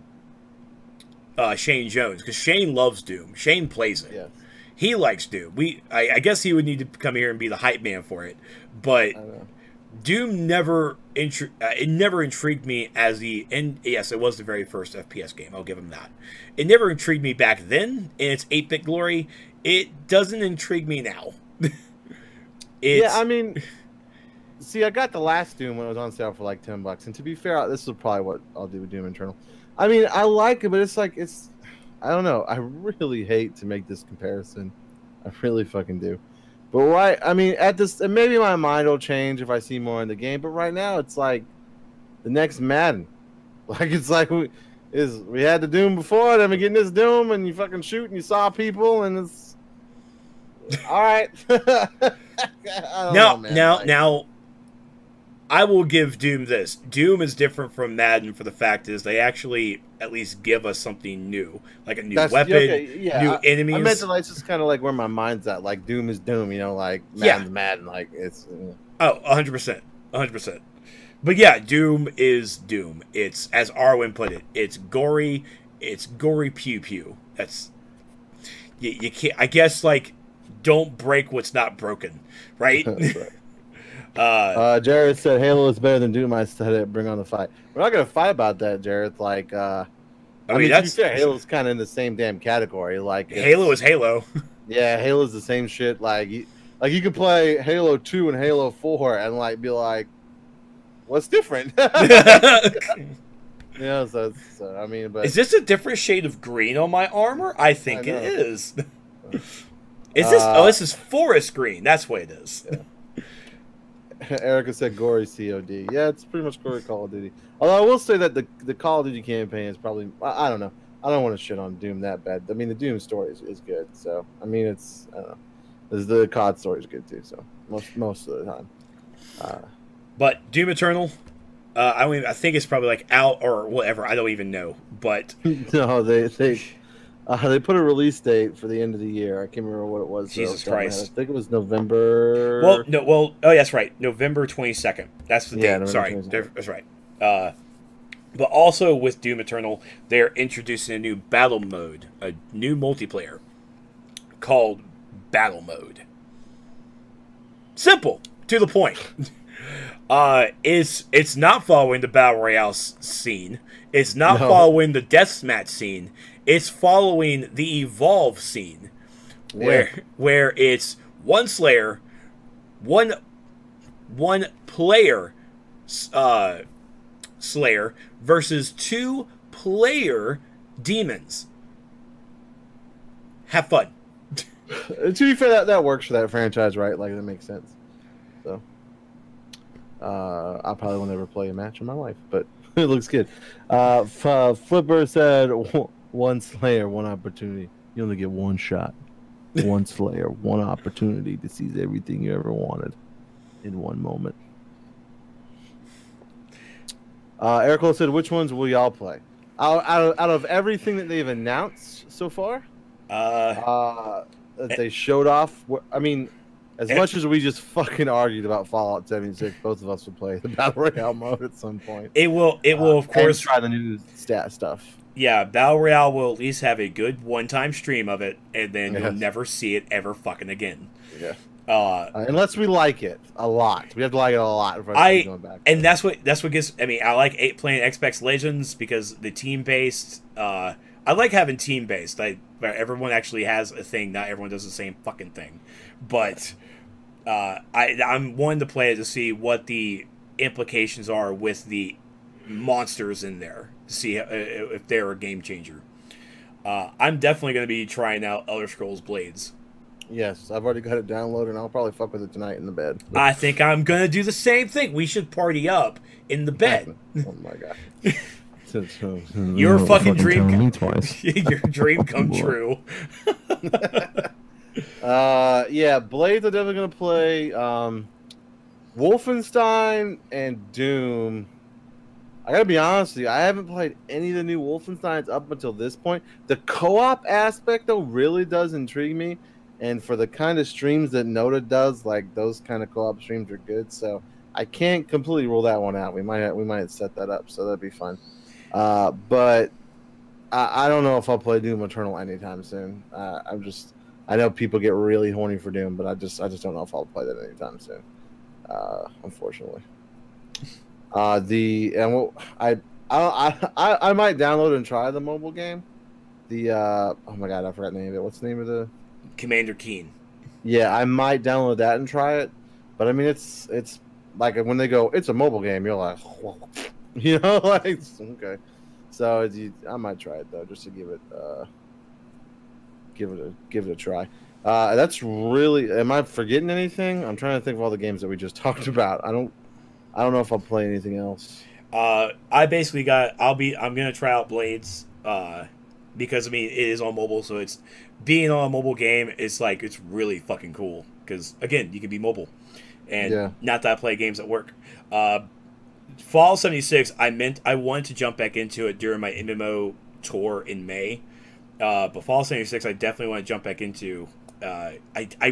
Jones, because Shane loves Doom. Shane plays it. Yes. He likes Doom. I guess he would need to come here and be the hype man for it, but Doom never intrigued me as yes, it was the very first FPS game. I'll give him that. It never intrigued me back then in its 8-bit glory. It doesn't intrigue me now. Yeah, I mean, see, I got the last Doom when it was on sale for like $10, and to be fair, this is probably what I'll do with Doom Eternal. I mean, I like it, but it's like I don't know. I really hate to make this comparison. I really fucking do. But why? I mean, and maybe my mind will change if I see more in the game. But right now, it's like the next Madden. Like it's like we had the Doom before, then we getting this Doom, and you fucking shoot and you saw people, and it's all right. Now, I will give Doom this. Doom is different from Madden for the fact is they actually at least give us something new, like a new weapon, new enemies. I meant to, like, just kind of like where my mind's at. Like Doom is Doom, you know, like Madden's Madden. Like it's 100%, 100%. But yeah, Doom is Doom. It's, as Arwen put it, it's gory pew pew. That's you can't. I guess, like, don't break what's not broken, right? That's right. Jared said Halo is better than Doom. I said it. Bring on the fight. We're not gonna fight about that, Jared. Like, I mean, that's, to be fair, Halo's kind of in the same damn category. Like, Halo is Halo. Yeah, Halo's the same shit. Like you could play Halo 2 and Halo 4 and like be like, What's different? Yeah, so I mean, but is this a different shade of green on my armor? I think it is. Is this? Oh, this is forest green. That's what it is. Yeah. Erica said gory COD. Yeah, it's pretty much gory Call of Duty. Although I will say that the Call of Duty campaign is probably, I don't know. I don't want to shit on Doom that bad. I mean, the Doom story is good. So, I mean, it's, I don't know. The COD story is good too. So, most of the time. But Doom Eternal, I think it's probably like out or whatever. I don't even know. But no, they put a release date for the end of the year. I can't remember what it was. Jesus Christ! I think it was November. Oh, that's right, November 22nd. That's the date. Sorry, 22nd. That's right. But also with Doom Eternal, they're introducing a new battle mode, a new multiplayer called Battle Mode. Simple, to the point. It's not following the Battle Royale scene. It's not following the deathmatch scene. It's following the Evolve scene, where it's one Slayer, one player Slayer versus 2 player demons. Have fun. To be fair, that works for that franchise, right? Like, that makes sense. So, I probably will never play a match in my life, but it looks good. Flipper said, one Slayer, one opportunity. You only get one shot. One Slayer, one opportunity to seize everything you ever wanted in one moment. Eric Cole said, which ones will y'all play? Out of everything that they've announced so far, that they showed off, I mean, as much as we just fucking argued about Fallout 76, both of us would play the Battle Royale mode at some point. It will of course try the new stat stuff. Yeah, Battle Royale will at least have a good one-time stream of it, and then you'll never see it ever fucking again. Yeah. Unless we like it a lot, we have to like it a lot. Going back and that's what gets. I mean, I like playing Xbox Legends because the team-based. I like having team-based. Where everyone actually has a thing. Not everyone does the same fucking thing, but I'm wanting to play it to see what the implications are with the monsters in there. To see if they're a game changer. I'm definitely going to be trying out Elder Scrolls Blades. Yes, I've already got it downloaded, and I'll probably fuck with it tonight in the bed. I think I'm going to do the same thing. We should party up in the bed. Oh, my God. Your fucking dream. Your dream come true. Yeah, Blades are definitely going to play. Wolfenstein and Doom. I gotta be honest with you, I haven't played any of the new Wolfensteins up until this point. The co-op aspect, though, really does intrigue me. And for the kind of streams that Noda does, like, those kind of co-op streams are good. So I can't completely rule that one out. We might set that up, so that'd be fun. But I don't know if I'll play Doom Eternal anytime soon. I know people get really horny for Doom, but I just don't know if I'll play that anytime soon. Unfortunately. I might download and try the mobile game. Oh my God, I forgot the name of it. What's the name of the Commander Keen? Yeah, I might download that and try it. But I mean, it's like when they go, it's a mobile game. You're like, whoa. You know, like, okay. So I might try it though, just to give it a try. That's really. Am I forgetting anything? I'm trying to think of all the games that we just talked about. I don't know if I'll play anything else. I basically I'm gonna try out Blades, because I mean it is on mobile, so it's being on a mobile game. It's like it's really fucking cool because again you can be mobile, and not that I play games at work. Fallout 76, I wanted to jump back into it during my MMO tour in May, but Fallout 76 I definitely want to jump back into. I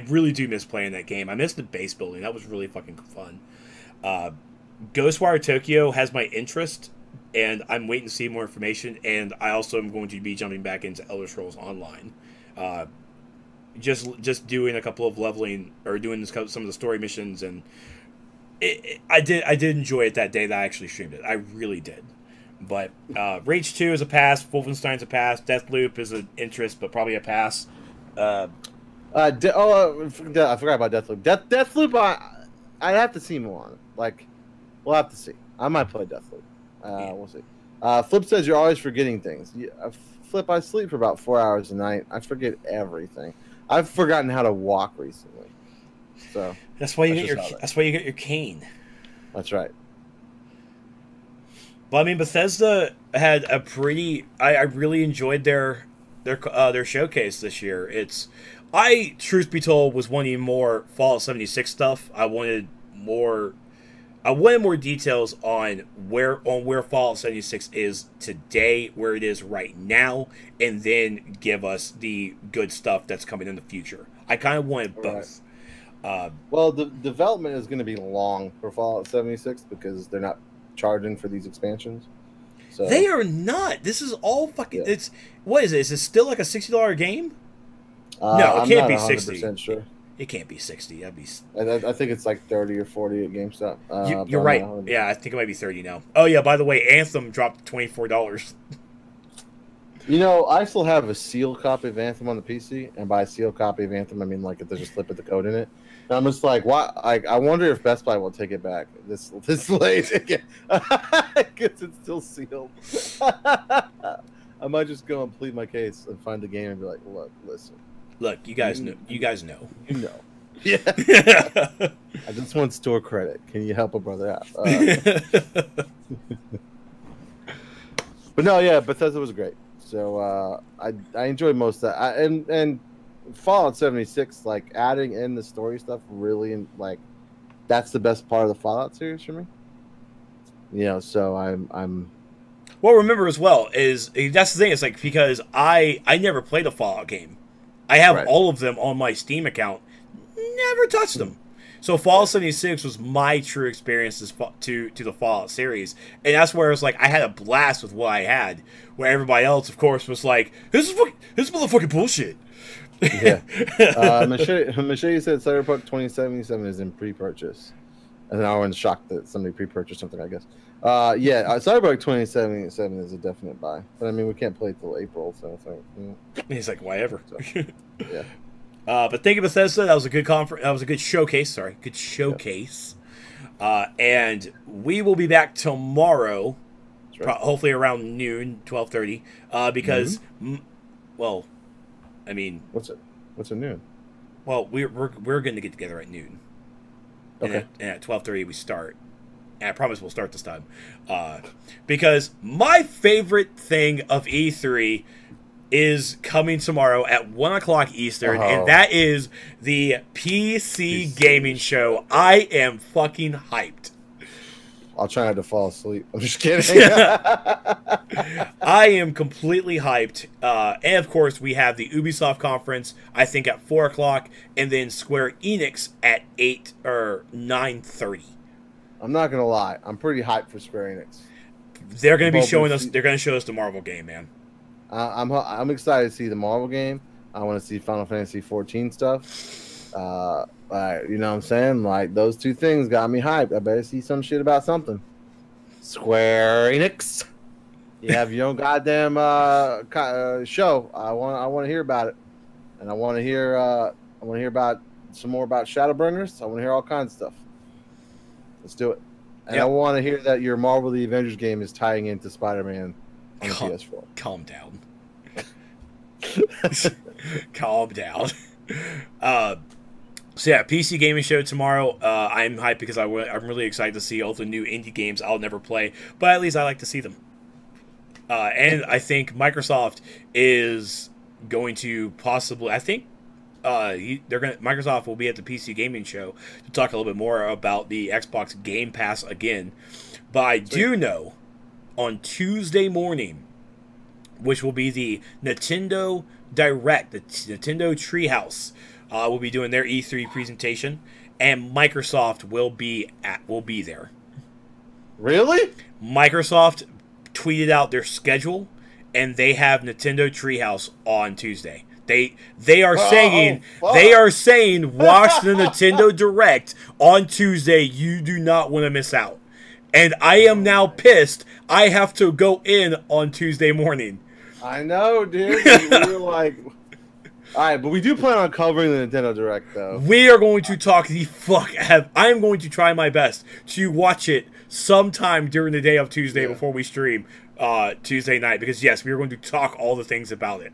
really do miss playing that game. I miss the base building. That was really fucking fun. Ghostwire Tokyo has my interest, and I'm waiting to see more information. And I also am going to be jumping back into Elder Scrolls Online, just doing a couple of leveling or doing some of the story missions. And I did enjoy it that day that I actually streamed it. I really did. But Rage 2 is a pass. Wolfenstein's a pass. Deathloop is an interest, but probably a pass. I forgot about Deathloop. Deathloop, I'd have to see more on it. Like, we'll have to see. I might play Deathloop. We'll see. Flip says you're always forgetting things. Yeah, Flip, I sleep for about 4 hours a night. I forget everything. I've forgotten how to walk recently. So that's why you get your cane. That's right. But I mean, Bethesda had a pretty. I really enjoyed their showcase this year. Truth be told, was wanting more Fallout 76 stuff. I wanted more details on where Fallout 76 is today, where it is right now, and then give us the good stuff that's coming in the future. I kind of wanted both. Well, the development is going to be long for Fallout 76 because they're not charging for these expansions. So they are not. This is all fucking. Yeah. What is it? Is it still like a $60 game? No, it can't be 60. Sure. It can't be 60. That'd be. I think it's like 30 or 40 at GameStop. You're right. Yeah, I think it might be 30 now. Oh yeah. By the way, Anthem dropped $24. You know, I still have a sealed copy of Anthem on the PC, and by a sealed copy of Anthem, I mean like if there's a slip of the code in it. And I'm just like, why? I wonder if Best Buy will take it back this late again because it's still sealed. I might just go and plead my case and find the game and be like, look, listen. Look, you guys know. You guys know. You know. Yeah. I just want store credit. Can you help a brother out? But no, yeah, Bethesda was great. So I enjoyed most of that. And Fallout 76, like adding in the story stuff, really, like that's the best part of the Fallout series for me. You know, so I'm. Well, remember as well is that's the thing. It's like because I never played a Fallout game. I have all of them on my Steam account. Never touched them. So Fallout 76 was my true experience to the Fallout series. And that's where it was like I had a blast with what I had. Where everybody else, of course, was like, this is motherfucking bullshit. Yeah. Michelle said Cyberpunk 2077 is in pre-purchase. And then I was shocked that somebody pre-purchased something, I guess. Yeah, Cyberpunk 2077 is a definite buy. But I mean, we can't play till April, so it's like... He's like, whatever. So, yeah. But thank you, Bethesda. That was a good conference. That was a good showcase. Sorry, good showcase. Yep. And we will be back tomorrow, right. Hopefully around noon, 12:30. Because, well, I mean, what's at noon? Well, we're going to get together at noon. Okay. And at 12:30 we start. And I promise we'll start this time. Because my favorite thing of E3 is coming tomorrow at 1 o'clock Eastern, and that is the PC gaming show. I am fucking hyped. I'll try not to fall asleep. I'm just kidding. I am completely hyped. And of course, we have the Ubisoft conference, I think at 4 o'clock, and then Square Enix at 8 or 9:30. I'm not gonna lie. I'm pretty hyped for Square Enix. They're gonna be showing us. They're gonna show us the Marvel game, man. I'm excited to see the Marvel game. I want to see Final Fantasy 14 stuff. You know what I'm saying? Like those two things got me hyped. I better see some shit about something. Square Enix, you have your own goddamn show. I want to hear about it, and I want to hear about some more about Shadowbringers. I want to hear all kinds of stuff. Let's do it. And I want to hear that your Marvel the Avengers game is tying into Spider-Man on the PS4. Calm down. Calm down. So yeah, PC gaming show tomorrow. I'm hyped because I'm really excited to see all the new indie games I'll never play, but at least I like to see them. And I think Microsoft is going to possibly. I think Microsoft will be at the PC gaming show to talk a little bit more about the Xbox Game Pass again. But I do know on Tuesday morning, which will be the Nintendo Direct, the Nintendo Treehouse, will be doing their E3 presentation, and Microsoft will be there. Really? Microsoft tweeted out their schedule, and they have Nintendo Treehouse on Tuesday. They are saying watch the Nintendo Direct on Tuesday. You do not want to miss out. And I am now pissed. I have to go in on Tuesday morning. I know, dude. We were like, All right, but we do plan on covering the Nintendo Direct, though. We are going to talk the fuck out. I am going to try my best to watch it sometime during the day of Tuesday before we stream Tuesday night. Because, yes, we are going to talk all the things about it.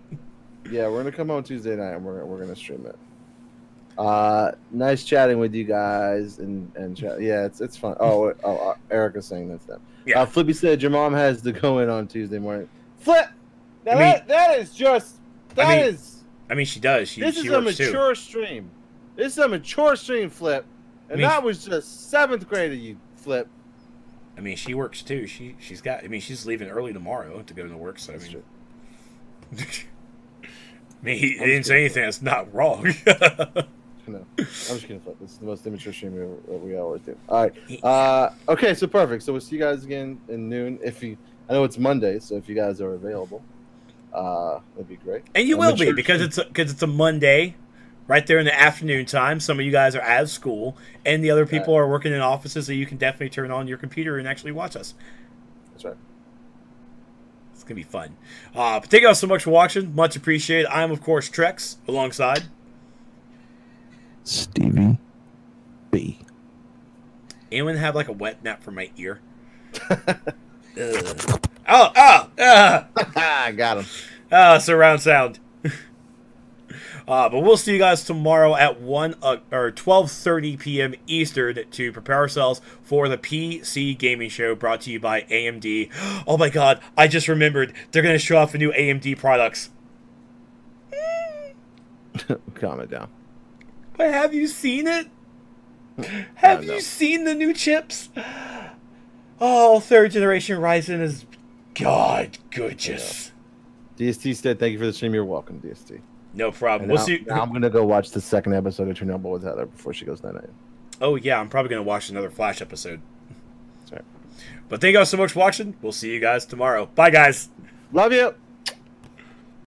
Yeah, we're going to come on Tuesday night, and we're going to stream it. Nice chatting with you guys. And chat. Yeah, it's fun. Oh, Erica's saying that's them. Yeah. Flippy said your mom has to go in on Tuesday morning. Flip! Now, that is just... I mean, she does. This is a mature stream. This is a mature stream, Flip. And that was just 7th grade of you, Flip. I mean, she works too. She's got. I mean, she's leaving early tomorrow to go to work. So I mean, he didn't say anything that's not wrong. No, I'm just kidding, Flip. This is the most immature stream we always do. All right. Okay, so perfect. So we'll see you guys again in noon. I know it's Monday, so if you guys are available. That'd be great. And you will be because it's a Monday, right there in the afternoon time. Some of you guys are out of school, and the other people are working in offices, so you can definitely turn on your computer and actually watch us. That's right. It's gonna be fun. But thank you all so much for watching. Much appreciated. I'm of course Trex alongside Stevie B. Anyone have like a wet nap for my ear? I got him. Surround sound. But we'll see you guys tomorrow at 12:30 p.m. Eastern to prepare ourselves for the PC Gaming Show brought to you by AMD. Oh my god, I just remembered. They're going to show off the new AMD products. Calm it down. But have you seen it? Have you seen the new chips? Oh, 3rd generation Ryzen is god gorgeous. DST said, "Thank you for the stream. You're welcome, DST." No problem. We'll see. Now I'm gonna go watch the 2nd episode of Chernobyl with Heather before she goes night. Oh yeah, I'm probably gonna watch another Flash episode. That's right. But thank you guys so much for watching. We'll see you guys tomorrow. Bye, guys. Love you.